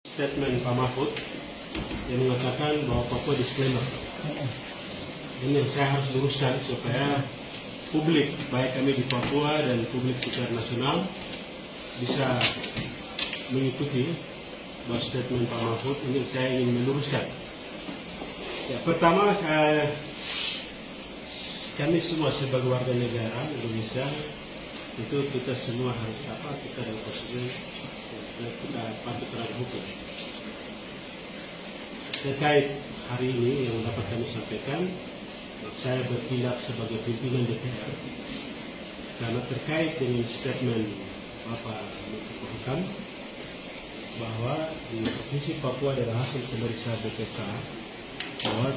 Statement Pak Mahfud yang mengatakan bahwa Papua disclaimer. Ini yang saya harus luruskan supaya publik, baik kami di Papua dan publik secara nasional, bisa mengikuti bahwa statement Pak Mahfud ini saya ingin meluruskan. Ya, pertama, kami semua sebagai warga negara Indonesia itu kita semua harus kita dalam posisi kita patuh terhadap hukum. Terkait hari ini yang dapat kami sampaikan, saya bertindak sebagai pimpinan DPR karena terkait dengan statement Bapak Menteri Polhukam bahwa di Provinsi Papua dari hasil pemeriksaan BPK bahwa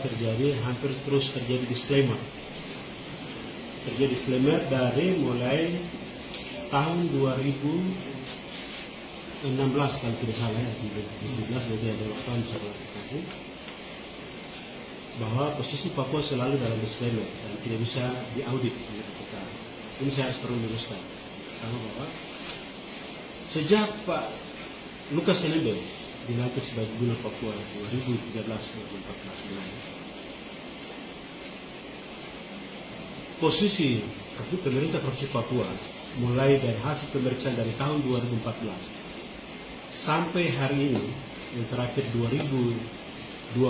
hampir terus terjadi disclaimer. Terjadi disclaimer dari mulai tahun 2016 kalau tidak salah, 2017 jadi ada tahun saya klarifikasi bahwa posisi Papua selalu dalam disclaimer dan tidak bisa diaudit oleh BPK. Ini saya harus perlu luruskan karena bahwa sejak Pak Lukas NMB dilantik sebagai Gubernur Papua 2013-2014 mulai, posisi pemerintah Provinsi Papua mulai dari hasil pemeriksaan dari tahun 2014 sampai hari ini yang terakhir 2020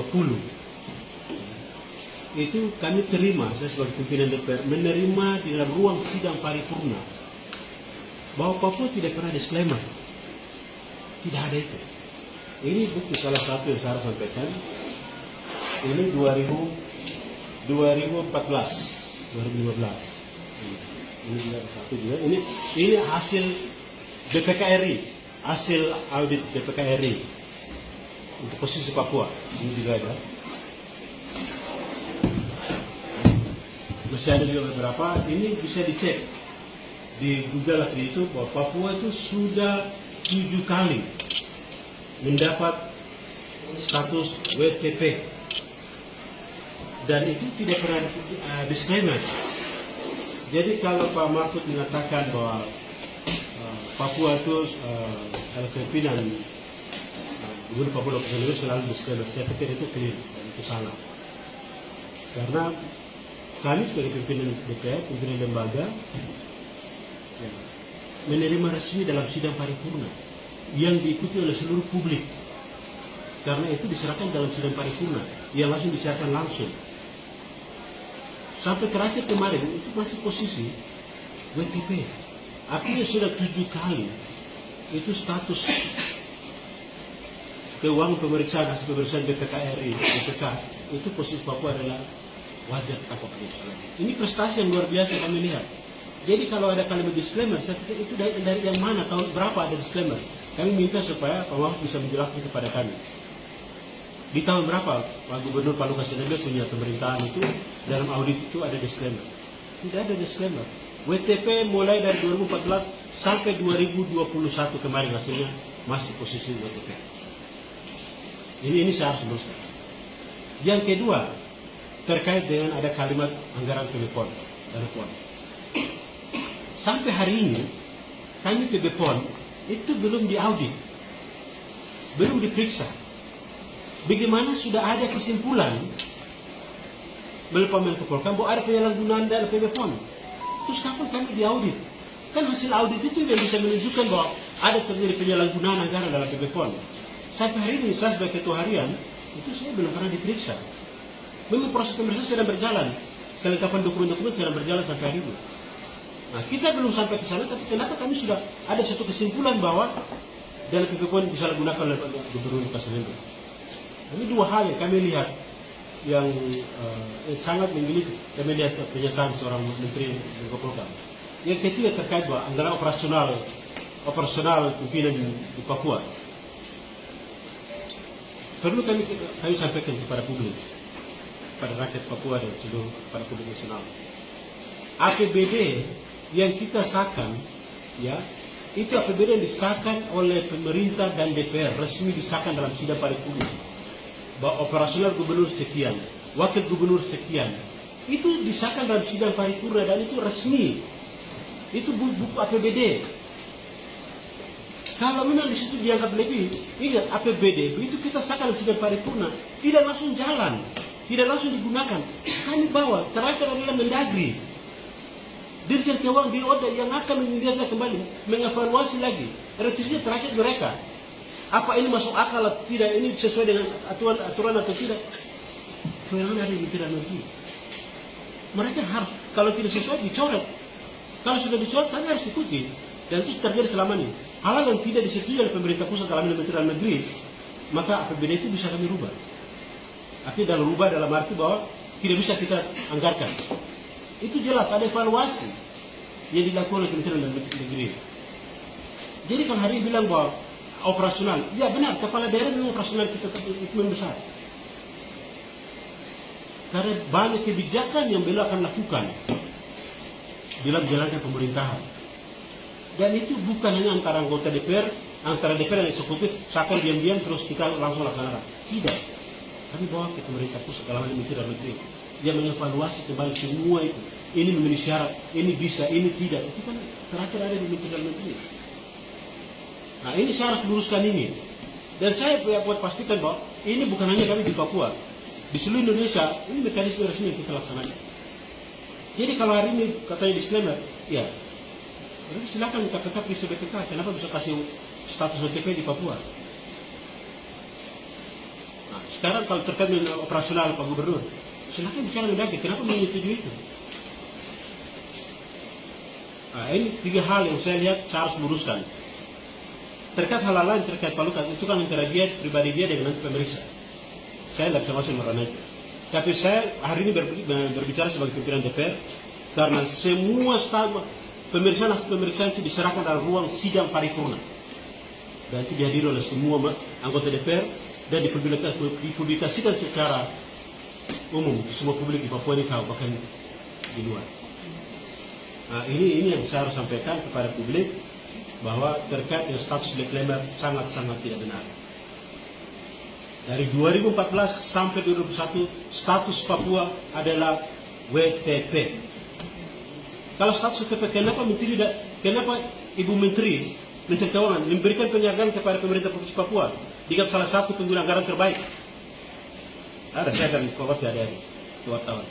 itu kami terima, saya sebagai pimpinan DPR menerima di dalam ruang sidang paripurna bahwa Papua tidak pernah disclaimer, tidak ada itu. Ini bukti salah satu yang saya sampaikan. Ini 2014, 2015. Ini juga satu juga. Ini hasil BPK-RI, hasil audit BPK-RI untuk posisi Papua. Ini juga ada. Masih ada juga beberapa. Ini bisa dicek di Google itu bahwa Papua itu sudah 7 kali mendapat status WTP dan itu tidak pernah disclaimer. Jadi kalau Pak Mahfud mengatakan bahwa Papua itu pimpinan Gubernur Papua Dr. selalu disclaimer, saya pikir itu clear dan itu salah. Karena kami sebagai pimpinan DPR, pimpinan lembaga, ya, menerima resmi dalam sidang paripurna yang diikuti oleh seluruh publik. Karena itu diserahkan dalam sidang paripurna yang langsung disiarkan langsung. Sampai terakhir kemarin itu masih posisi WTP. Artinya sudah 7 kali itu status keuangan pemeriksaan hasil pemeriksaan BPK-RI, BPK itu posisi Papua adalah wajar tanpa persoalan. Ini prestasi yang luar biasa kami lihat. Jadi kalau ada kalimat disclaimer, saya pikir itu dari yang mana, tahun berapa ada disclaimer? Kami minta supaya Pak Mahfud bisa menjelaskan kepada kami. Di tahun berapa Pak Gubernur Pak Lukas NMB punya pemerintahan itu, dalam audit itu ada disclaimer? Tidak ada disclaimer. WTP mulai dari 2014 sampai 2021 kemarin hasilnya masih posisi WTP. Ini saya harus luruskan. Yang kedua, terkait dengan ada kalimat anggaran PB-PON dari PON. Sampai hari ini, kami PB-PON itu belum diaudit, belum diperiksa. Bagaimana sudah ada kesimpulan melalui Pak Menko Polhukam bahwa ada penyalahgunaan dana PB-PON. Terus kapan kami diaudit? Kan hasil audit itu yang bisa menunjukkan bahwa ada terjadi penyalahgunaan anggaran dalam PB-PON. Sampai hari ini, saya sebagai ketua harian, itu saya belum pernah diperiksa. Memang proses pemeriksaan sedang berjalan. Kelengkapan dokumen-dokumen sedang berjalan sampai hari ini. Nah, kita belum sampai ke sana, tapi kenapa kami sudah ada satu kesimpulan bahwa dana PB-PON disalahgunakan oleh Gubernur Lukas NMB? Ini dua hal yang kami lihat yang sangat menggelitik. Kami lihat pernyataan seorang Menteri Menko Polhukam. Yang ketiga terkait bahwa anggaran operasional pimpinan di Papua. Perlu kami sampaikan kepada publik, pada rakyat Papua dan seluruh pada publik nasional. APBD yang kita sahkan, ya, itu APBD yang disahkan oleh pemerintah dan DPR, resmi disahkan dalam sidang paripurna. Bahwa operasional gubernur sekian, wakil gubernur sekian, itu disahkan dalam sidang paripurna dan itu resmi. Itu buku APBD. Kalau memang di situ dianggap lebih, ingat APBD itu kita sahkan sidang paripurna, tidak langsung jalan, tidak langsung digunakan. Kami bawa, terakhir adalah Mendagri, Dirjen Keuangan di Oda yang akan melihatnya kembali, mengevaluasi lagi. Revisinya terakhir mereka. Apa ini masuk akal atau tidak, ini sesuai dengan aturan atau tidak. Kewenangan ada di Kementerian Negeri. Mereka harus, kalau tidak sesuai dicoret. Kalau sudah dicoret, kami harus ikuti. Dan itu terjadi selama ini. Hal yang tidak disetujui oleh pemerintah pusat dalam Kementerian Negeri, maka APBD itu bisa kami rubah. Artinya dalam rubah dalam arti bahwa tidak bisa kita anggarkan. Itu jelas ada evaluasi yang dilakukan oleh Kementerian Negeri. Jadi kalau hari ini bilang bahwa operasional, ya benar, kepala daerah memang operasional kita itu besar. Karena banyak kebijakan yang beliau akan lakukan dalam menjalankan pemerintahan. Dan itu bukan hanya antara anggota DPR, antara DPR dan eksekutif, seakan diam-diam terus kita langsung laksanakan. Tidak. Kami bawa ke pemerintah pusat dalam Kementerian Negeri. Dia mengevaluasi kembali semua itu. Ini memenuhi syarat, ini bisa, ini tidak. Itu kan terakhir ada di Kementerian Negeri. Nah ini saya harus luruskan ini. Dan saya buat pastikan bahwa ini bukan hanya kami di Papua. Di seluruh Indonesia, ini mekanisme resmi yang kita laksanakan. Jadi kalau hari ini katanya disclaimer, ya, silakan KPK periksa BPK, kenapa bisa kasih status OTP di Papua? Nah, sekarang kalau terkait dengan operasional Pak Gubernur, silakan bicara dengan Mendagri, kenapa menyetujui itu? Nah, ini 3 hal yang saya lihat saya harus luruskan. Terkait hal lain terkait Pak Lukas, itu kan antara dia, pribadi dia dengan pemeriksa. Saya tidak bisa masuk merana itu. Tapi saya hari ini berbicara sebagai pimpinan DPR, karena semua pemeriksaan itu diserahkan dalam ruang sidang paripurna. Dan itu dihadiri oleh semua anggota DPR dan dipublikasikan secara umum. Semua publik di Papua ini tahu, bahkan di luar. Nah, ini yang saya harus sampaikan kepada publik, bahwa terkait dengan status disclaimer sangat-sangat tidak benar. Dari 2014 sampai 2021, status Papua adalah WTP. Kalau status WTP, kenapa Ibu Menteri Keuangan memberikan penghargaan kepada pemerintah Provinsi Papua dengan salah satu pengguna anggaran terbaik? Ada, saya akan forward ke adik-adik, ke wartawan.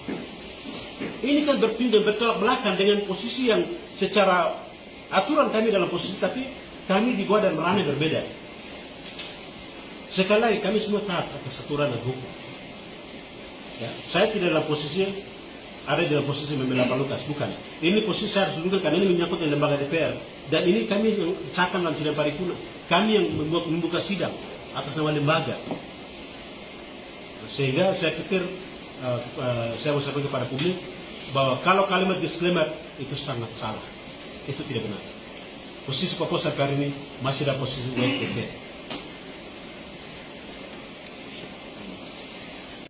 Ini kan bertolak belakang dengan posisi yang secara aturan kami dalam posisi, tapi kami di bawah dan ranah berbeda. Sekali lagi, kami semua taat atas aturan dan hukum. Ya, saya tidak dalam posisi membela Pak Lukas, bukan. Ini posisi saya harus duduk karena ini menyangkut dengan lembaga DPR. Dan ini kami yang disahkan dalam sidang paripurna. Kami yang membuka sidang atas nama lembaga. Sehingga saya pikir saya mau sampaikan kepada publik bahwa kalau kalimat disclaimer itu sangat salah. Itu tidak benar. Posisi Papua sampai hari ini masih dalam posisi WTP.